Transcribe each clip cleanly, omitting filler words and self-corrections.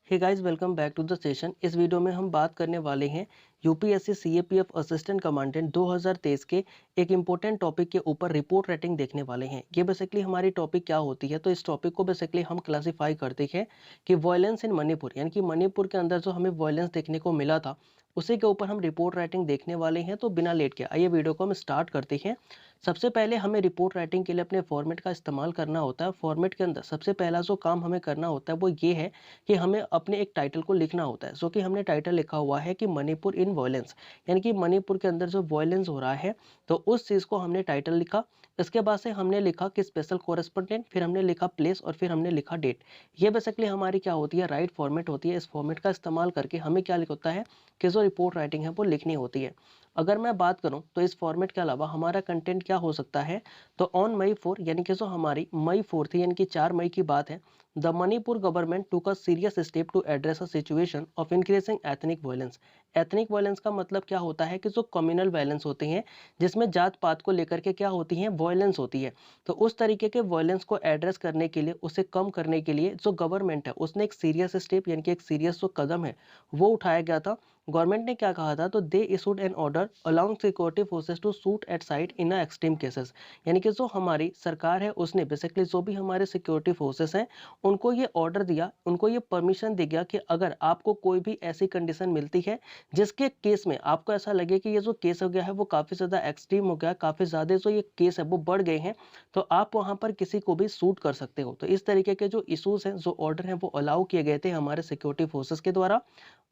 Hey guys, welcome back to the session. इस video में हम बात करने वाले हैं यूपीएससी सीएपीएफ असिस्टेंट कमांडेंट 2023 के एक इम्पोर्टेंट टॉपिक के ऊपर रिपोर्ट राइटिंग देखने वाले हैं। ये बेसिकली हमारी टॉपिक क्या होती है, तो इस टॉपिक को बेसिकली हम क्लासिफाई करते हैं कि वायलेंस इन मणिपुर, यानी कि मणिपुर के अंदर जो हमें वायलेंस देखने को मिला था उसी के ऊपर हम रिपोर्ट राइटिंग देखने वाले हैं। तो बिना लेट के आइए वीडियो को हम स्टार्ट करते हैं। सबसे पहले हमें रिपोर्ट राइटिंग के लिए अपने फॉर्मेट का इस्तेमाल करना होता है। फॉर्मेट के अंदर सबसे पहला जो काम हमें करना होता है वो ये है कि हमें अपने एक टाइटल को लिखना होता है। सो कि हमने टाइटल लिखा हुआ है कि मणिपुर इन वॉयलेंस, यानी कि मणिपुर के अंदर जो वॉयलेंस हो रहा है, तो उस चीज़ को हमने टाइटल लिखा। इसके बाद से हमने लिखा कि स्पेशल कोरेस्पोंडेंट, फिर हमने लिखा प्लेस और फिर हमने लिखा डेट। ये बेसिकली हमारी क्या होती है, राइट फॉर्मेट होती है। इस फॉर्मेट का इस्तेमाल करके हमें क्या होता है कि जो रिपोर्ट राइटिंग है वो लिखनी होती है। अगर मैं बात करूं तो इस फॉर्मेट के अलावा हमारा कंटेंट क्या हो सकता है, तो ऑन मई 4, यानी कि जो हमारी मई 4 थी, यानी कि 4 मई की बात है, the Manipur government took a serious step to address a situation of increasing ethnic violence. Ethnic violence का मतलब क्या होता है कि जो कम्युनल वायलेंस होते हैं, जिसमें जात पात को लेकर के क्या होती है, वायलेंस होती है। तो उस तरीके के वायलेंस को एड्रेस करने के लिए, उसे कम करने के लिए जो गवर्नमेंट है उसने एक सीरियस स्टेप, यानी कि एक सीरियस जो कदम है वो उठाया गया था। गवर्नमेंट ने क्या कहा था, तो they issued an order allowing security forces to shoot at sight in a extreme cases. यानी कि जो हमारी सरकार है उसने बेसिकली जो भी हमारे सिक्योरिटी फोर्सेस हैं उनको ये ऑर्डर दिया, उनको ये परमिशन दे गया कि अगर आपको कोई भी ऐसी कंडीशन मिलती है जिसके केस में आपको ऐसा लगे कि ये जो केस हो गया है वो काफ़ी ज़्यादा एक्सट्रीम हो गया, काफ़ी ज़्यादा जो ये केस है वो बढ़ गए हैं, तो आप वहाँ पर किसी को भी शूट कर सकते हो। तो इस तरीके के जो इशूज़ हैं, जो ऑर्डर हैं, वो अलाउ किए गए थे हमारे सिक्योरिटी फोर्सेस के द्वारा,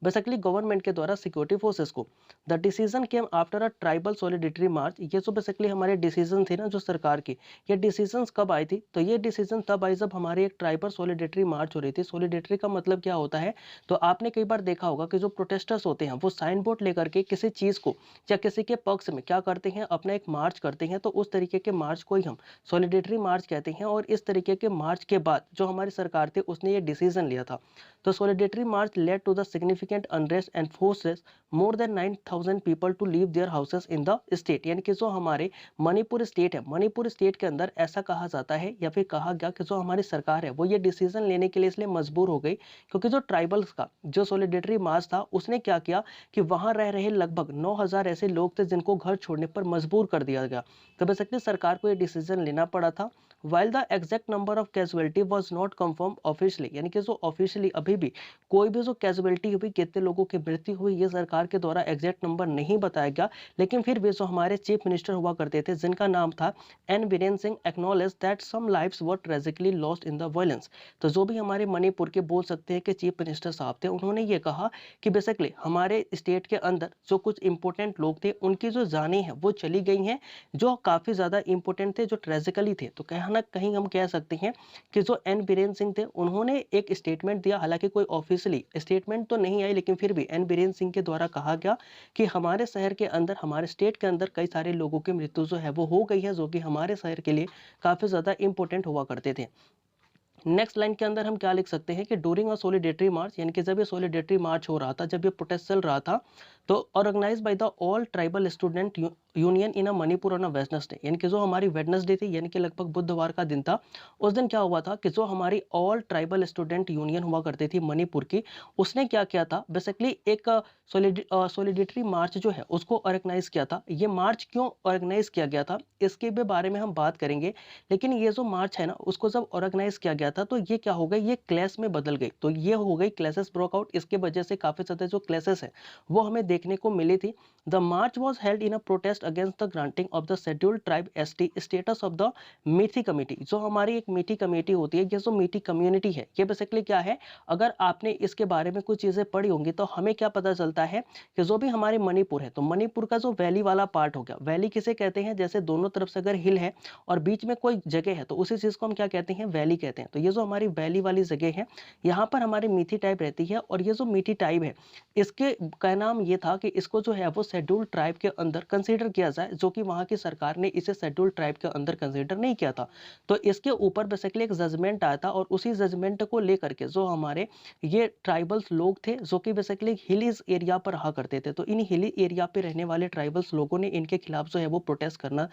बेसिकली गवर्नमेंट के द्वारा सिक्योरिटी फोर्सेस को। The decision came after a tribal solidarity march. ये जो बेसिकली हमारे डिसीजन थे ना जो सरकार की, ये डिसीजंस कब आई थी, तो ये डिसीजन तब आई जब हमारी एक ट्राइबल सॉलिडेटरी मार्च हो रही थी। सॉलिडेटरी का मतलब क्या होता है, तो आपने कई बार देखा होगा कि जो प्रोटेस्टर्स होते हैं वो साइन बोर्ड लेकर के किसी चीज़ को या किसी के पक्ष में क्या करते हैं, अपना एक मार्च करते हैं। तो उस तरीके के मार्च को ही हम सॉलिडेटरी मार्च कहते हैं। और इस तरीके के मार्च के बाद जो हमारी सरकार थी उसने ये डिसीजन लिया था। तो solidarity march led to the significant unrest and forces more than 9,000 people to leave their houses in the state. यानी कि जो हमारे मणिपुर स्टेट है, मणिपुर स्टेट के अंदर ऐसा कहा जाता है या फिर कहा गया कि जो हमारी सरकार है वो ये डिसीजन लेने के लिए इसलिए मजबूर हो गई क्योंकि जो ट्राइबल्स का जो सॉलिडेटरी मार्च था उसने क्या किया कि वहां रह रहे लगभग 9,000 ऐसे लोग थे जिनको घर छोड़ने पर मजबूर कर दिया गया। तो बेसिकली सरकार को ये डिसीजन लेना पड़ा था। While the exact number of casualty was not confirm officially, यानी कि जो ऑफिशियली अभी भी कोई भी जो कैजुअलिटी हुई, कितने लोगों की मृत्यु हुई, ये सरकार के द्वारा एग्जैक्ट नंबर नहीं बताया गया। लेकिन फिर भी जो हमारे चीफ मिनिस्टर हुआ करते थे जिनका नाम था N Biren Singh, acknowledge that some lives were tragically lost in the violence. तो जो भी हमारे मणिपुर के बोल सकते हैं कि चीफ मिनिस्टर साहब थे, उन्होंने ये कहा कि बेसिकली हमारे स्टेट के अंदर जो कुछ इंपॉर्टेंट लोग थे उनकी जो जानें हैं वो चली गई हैं, जो काफ़ी ज़्यादा इंपॉर्टेंट थे, जो ट्रेजिकली थे। तो कहीं ना कहीं हम कह सकते हैं कि जो एन बीरेन सिंह थे उन्होंने एक स्टेटमेंट दिया। हालांकि कोई ऑफिशियली स्टेटमेंट तो नहीं आई, लेकिन फिर भी एन बीरेन सिंह के द्वारा कहा गया कि हमारे शहर के अंदर, हमारे स्टेट के अंदर कई सारे लोगों की मृत्यु जो है वो हो गई है, जो कि हमारे शहर के लिए काफ़ी ज़्यादा इंपॉर्टेंट हुआ करते थे। नेक्स्ट लाइन के अंदर हम क्या लिख सकते हैं कि डूरिंग अ सॉलिडेटरी मार्च, यानी कि जब ये सॉलिडेटरी मार्च हो रहा था, जब ये प्रोटेस्ट चल रहा था, तो organised by the all tribal student union in a Manipur on a Wednesday, यानी कि जो हमारी वेडनेसडे थी, यानी कि लगभग बुधवार का दिन था। उस दिन क्या हुआ था कि जो हमारी ऑल ट्राइबल स्टूडेंट यूनियन हुआ करती थी मणिपुर की, उसने क्या किया था, बेसिकली एक सॉलिडेटरी मार्च जो है उसको ऑर्गेनाइज किया था। ये मार्च क्यों ऑर्गेनाइज किया गया था इसके भी बारे में हम बात करेंगे। लेकिन ये जो मार्च है ना उसको जब ऑर्गेनाइज किया गया था तो ये क्या हो गई, ये क्लैश में बदल गई। तो ये हो गई क्लैशेस ब्रोक आउट। इसके वजह से काफी ज्यादा जो क्लैशेस है वो हमें देखने को मिली थी। The March was held in a protest against the granting of the scheduled tribe ST status of the मीठी कमेटी। जो हमारी एक मीठी कमेटी होती है, ये जो मीठी कम्युनिटी है, ये बेसिकली क्या है, अगर आपने इसके बारे में कुछ चीजें पढ़ी होंगी तो हमें क्या पता चलता है कि जो भी हमारे मणिपुर है, तो मणिपुर का जो वैली वाला पार्ट हो गया, वैली किसे कहते हैं, जैसे दोनों तरफ से अगर हिल है और बीच में कोई जगह है तो उसी चीज को हम क्या कहते हैं, वैली कहते हैं। तो ये जो हमारी वैली वाली जगह है, यहाँ पर हमारी मीठी टाइप रहती है। और ये जो मीठी टाइप है, इसके का नाम ये था कि इसको जो है वो शेड्यूल्ड ट्राइब के अंदर कंसीडर किया जाए, जो कि वहाँ की सरकार ने इसे शेड्यूल्ड ट्राइब के अंदर कंसीडर नहीं किया था। तो इसके ऊपर बेसिकली एक जजमेंट आया था और उसी जजमेंट को लेकर के जो हमारे ये ट्राइबल्स लोग थे, जो कि बेसिकली हिलीज एरिया पर रहा करते थे, तो इन हिली एरिया पे रहने वाले ट्राइबल्स लोगों ने इनके खिलाफ जो है वो प्रोटेस्ट करना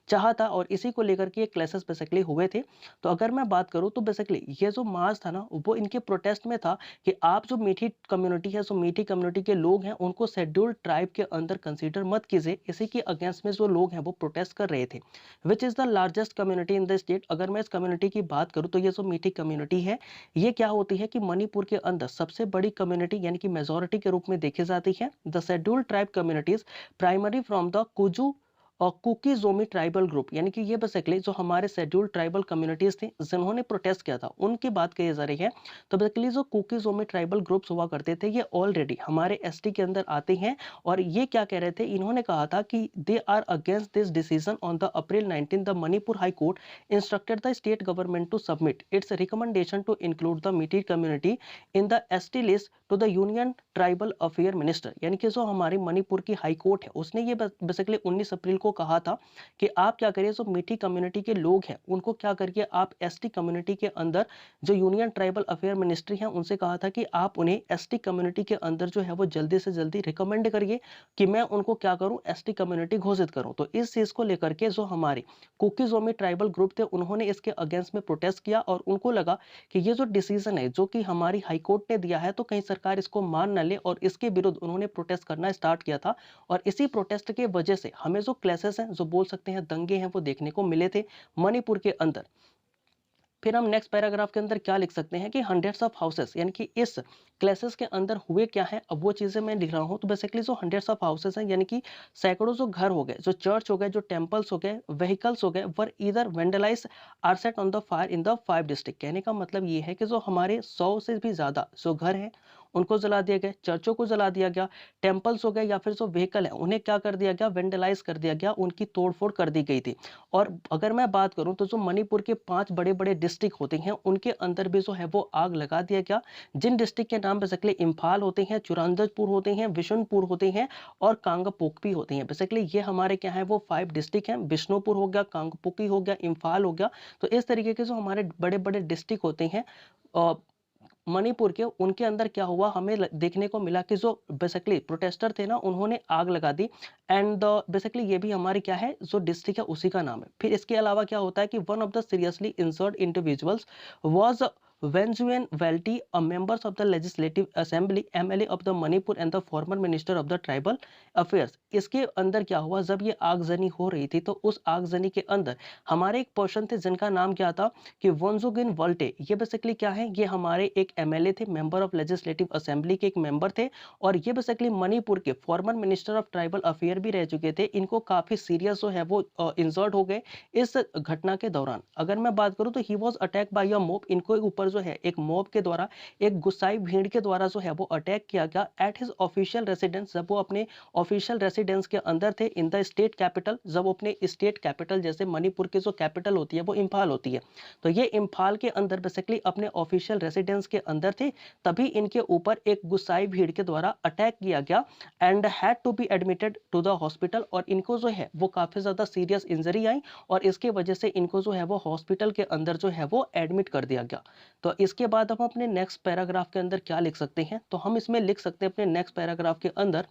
चाहा था और इसी को लेकर के ये क्लासेस बेसिकली हुए थे। तो अगर मैं बात करूं तो बेसिकली ये जो मार्च था ना वो इनके प्रोटेस्ट में था कि आप जो मीठी कम्युनिटी है, जो मीठी कम्युनिटी के लोग हैं उनको शेड्यूल्ड ट्राइब के अंदर कंसीडर मत कीजिए। इसी के अगेंस्ट में जो लोग हैं वो प्रोटेस्ट कर रहे थे। Which is the largest community in the state. अगर मैं इस कम्युनिटी की बात करूं तो ये जो मीठी कम्युनिटी है ये क्या होती है कि मणिपुर के अंदर सबसे बड़ी कम्युनिटी यानी कि मेजोरिटी के रूप में देखी जाती है। The scheduled tribe communities primary from the Kuju और कुकी जोमी ट्राइबल ग्रुप, यानी कि ये बेसिकली जो हमारे शेड्यूल्ड ट्राइबल कम्युनिटीज थी जिन्होंने प्रोटेस्ट किया था उनकी बात कही जा रही है। तो बेसिकली जो कुकी जोमी ट्राइबल ग्रुप्स हुआ करते थे ये ऑलरेडी हमारे एसटी के अंदर आते हैं। और ये क्या कह रहे थे, इन्होंने कहा था कि they are against this decision on the April 19 the Manipur High Court instructed the state government to submit its recommendation to include the Meitei community in the ST list to the union tribal affair minister. यानी कि जो हमारी मणिपुर की high court है उसने ये basically 19 अप्रैल को कहा था कि आप क्या करिए, जो मीठी कम्युनिटी के लोग हैं उनको क्या करिए, आप एसटी कम्युनिटी के अंदर जो यूनियन ट्राइबल अफेयर मिनिस्ट्री है उनसे कहा था कि आप उन्हें एसटी कम्युनिटी के अंदर जो है वो जल्दी से जल्दी रिकमेंड करिए कि मैं उनको क्या करूं, एसटी कम्युनिटी घोषित करूं। तो इस चीज को लेकर के जो हमारे कुकीजोमी ट्राइबल ग्रुप थे उन्होंने इसके अगेंस्ट में प्रोटेस्ट किया और उनको लगा कि ये जो डिसीजन है जो कि हमारी हाईकोर्ट ने दिया है तो कहीं सरकार इसको मान न ले, और इसके विरुद्ध उन्होंने प्रोटेस्ट करना स्टार्ट किया था। और इसी प्रोटेस्ट के वजह से हमें जो क्लैशेस हैं, जो बोल सकते हैं दंगे हैं, वो देखने को मिले थे मणिपुर के अंदर। फिर हम नेक्स्ट पैराग्राफ के अंदर क्या लिख सकते हैं कि हंड्रेड्स ऑफ हाउसेस, यानी कि इस क्लासेस के अंदर हुए क्या है, अब वो चीजें मैं लिख रहा हूं। तो बेसिकली जो हंड्रेड्स ऑफ हाउसेस हैं यानी कि सैकड़ों जो घर हो गए, जो चर्च हो गए, जो टेम्पल्स हो गए, व्हीकल्स हो गए, were either vandalised or set on the fire in the 5 district. कहने का मतलब ये है कि जो हमारे 100 से भी ज्यादा जो घर हैं उनको जला दिया गया, चर्चों को जला दिया गया, टेम्पल्स हो गए या फिर जो व्हीकल है उन्हें क्या कर दिया गया, वेंडलाइज कर दिया गया, उनकी तोड़फोड़ कर दी गई थी। और अगर मैं बात करूं तो जो मणिपुर के 5 बड़े बड़े डिस्ट्रिक्ट होते हैं उनके अंदर भी जो है वो आग लगा दिया गया, जिन डिस्ट्रिक्ट के नाम बेसिकली इम्फाल होते हैं, चुरांदजपुर होते हैं, विशुनपुर होते हैं और कांगपोक भी होते हैं। बेसिकली ये हमारे क्या है वो 5 डिस्ट्रिक्ट हैं, बिष्णुपुर हो गया, कांगपोकी हो गया, इम्फाल हो गया। तो इस तरीके के जो हमारे बड़े बड़े डिस्ट्रिक्ट होते हैं मणिपुर के, उनके अंदर क्या हुआ, हमें देखने को मिला कि जो बेसिकली प्रोटेस्टर थे ना उन्होंने आग लगा दी। एंड बेसिकली ये भी हमारी क्या है जो डिस्ट्रिक्ट है उसी का नाम है। फिर इसके अलावा क्या होता है कि one of the seriously injured individuals was Wenjuan Welty, a members of the Legislative Assembly, MLA of the Manipur and the former Minister of the Tribal Affairs। इसके अंदर क्या हुआ, जब ये आगजनी हो रही थी तो उस आगजनी के अंदर हमारे एक पर्सन थे जिनका नाम क्या था कि वंजुगिन वल्टे। ये बेसिकली क्या है, ये हमारे एक एमएलए थे, मेंबर ऑफ लेजिस्लेटिव असेंबली के एक मेंबर थे और ये बेसिकली मणिपुर के former minister of tribal affair भी रह चुके थे। इनको काफी सीरियस जो है वो इंजर्ड हो गए इस घटना के दौरान। अगर मैं बात करूं तो he was attack by a mob, इनको ऊपर जो है एक मॉब के द्वारा, एक गुस्साई भीड़ के द्वारा जो है वो अटैक किया गया एट हिज ऑफिशियल रेसिडेंस, जब वो अपने ऑफिशियल रेसिडेंस के अंदर थे इन द स्टेट कैपिटल, जब वो अपने स्टेट कैपिटल, जैसे मणिपुर की जो कैपिटल होती है वो इम्फाल होती है, तो ये इम्फाल के अंदर बेसिकली अपने ऑफिशियल रेसिडेंस के अंदर थे, तभी इनके ऊपर एक गुस्साई भीड़ के द्वारा अटैक किया गया and had to be admitted to the hospital. और इनको जो है वो काफी ज्यादा सीरियस इंजरी आई और इसके वजह से इनको जो है वो हॉस्पिटल के अंदर जो है वो एडमिट कर दिया गया। तो इसके बाद हम अपने नेक्स्ट पैराग्राफ के अंदर क्या लिख सकते हैं, तो हम इसमें लिख सकते हैं अपने नेक्स्ट पैराग्राफ के अंदर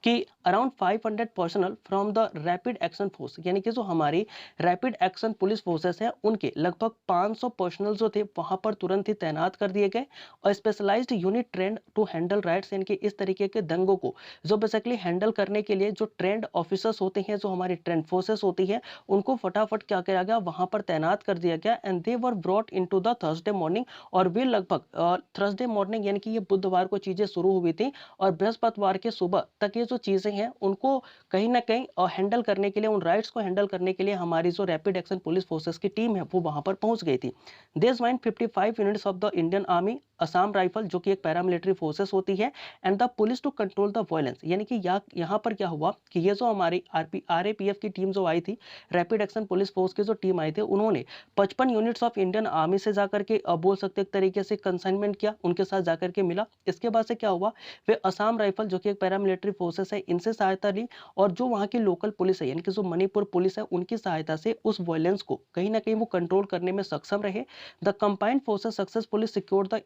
कि around 500 personal from the rapid action force, यानी कि जो हमारी रैपिड एक्शन पुलिस फोर्सेस हैं उनके लगभग 500 पर्सनल जो थे वहां पर तुरंत ही तैनात कर दिए गए और specialised unit trained to handle riots, यानी कि इस तरीके के दंगों को जो बेसिकली हैंडल करने के लिए जो ट्रेंड ऑफिसर्स होते हैं, जो हमारी ट्रेंड फोर्सेस होती है, उनको फटाफट क्या किया गया, वहां पर तैनात कर दिया गया and they were brought into the Thursday morning. और वे लगभग थर्सडे मॉर्निंग, यानी कि ये बुधवार को चीजें शुरू हुई थी और बृहस्पतिवार के सुबह तक ये जो चीजें हैं उनको कहीं ना कहीं हैंडल करने के लिए, उन राइट्स को हैंडल करने के लिए हमारी जो रैपिड एक्शन पुलिस फोर्सेस की टीम है वो वहां पर पहुंच गई थी। They joined 55 units of the Indian army, Assam rifle जो कि एक पैरामिलिट्री फोर्सेस होती है, and the police to control the violence. यानी कि यहाँ पर क्या हुआ कि ये जो हमारी आरएपीएफ की टीम जो आई थी, रैपिड एक्शन पुलिस फोर्स की जो टीम आई थी, उन्होंने 55 यूनिट्स ऑफ इंडियन आर्मी से जाकर के बोल सकते एक तरीके से कंसाइनमेंट किया, उनके साथ जाकर के मिला। इसके बाद से क्या हुआ, वे असम राइफल जो कि एक पैरामिलिट्री फोर्सेस है इनसे सहायता ली और जो वहां की लोकल पुलिस है, यानी कि जो मणिपुर पुलिस है, उनकी सहायता से उस वायलेंस को कहीं ना कहीं वो कंट्रोल करने में सक्षम रहे। The combined forces successfully secured the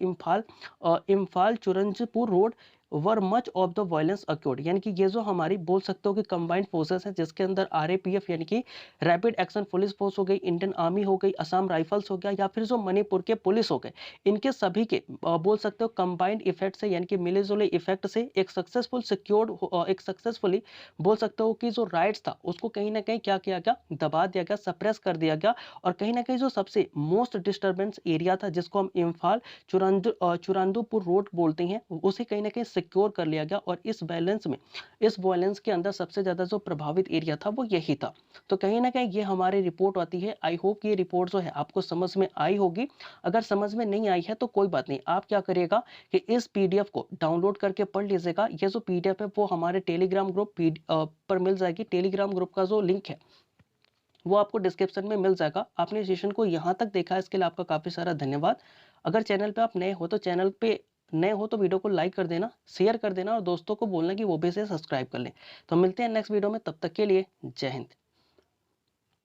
Imphal Churachandpur road where much of the violence occurred, यानी कि ये जो हमारी बोल सकते हो कि कंबाइंड फोर्सेस हैं, जिसके अंदर आरएपीएफ यानी कि रैपिड एक्शन पुलिस फोर्स हो गई, इंडियन आर्मी हो गई, असम राइफल्स हो गया, या फिर जो मणिपुर के पुलिस हो गए, इनके सभी के बोल सकते हो कंबाइंड इफेक्ट से, यानी कि मिले जुले इफेक्ट से एक सक्सेसफुली बोल सकते हो कि जो राइट्स था उसको कहीं ना कहीं क्या किया गया, दबा दिया गया, सप्रेस कर दिया गया। और कहीं ना कहीं जो सबसे मोस्ट डिस्टर्बेंस एरिया था, जिसको हम इम्फाल चुरांदूपुर रोड बोलते हैं, उसे कहीं ना कहीं सिक्योर कर लिया गया। और इस वायलेंस के अंदर सबसे ज्यादा जो प्रभावित एरिया था वो यही था। तो कहीं ना कहीं ये हमारी रिपोर्ट आती है। आई होप ये रिपोर्ट जो है आपको समझ में आई होगी। अगर समझ में नहीं आई है तो कोई बात नहीं, आप क्या करिएगा कि इस पीडीएफ को डाउनलोड करके पढ़ लीजिएगा। ये जो पीडीएफ है वो हमारे टेलीग्राम ग्रुप पर मिल जाएगी। टेलीग्राम ग्रुप का जो लिंक है वो आपको डिस्क्रिप्शन में मिल जाएगा। आपने सेशन को यहाँ तक देखा, इसके लिए आपका काफी सारा धन्यवाद। अगर चैनल पे आप नए हो तो वीडियो को लाइक कर देना, शेयर कर देना, और दोस्तों को बोलना कि वो भी इसे सब्सक्राइब कर लें। तो मिलते हैं नेक्स्ट वीडियो में, तब तक के लिए जय हिंद।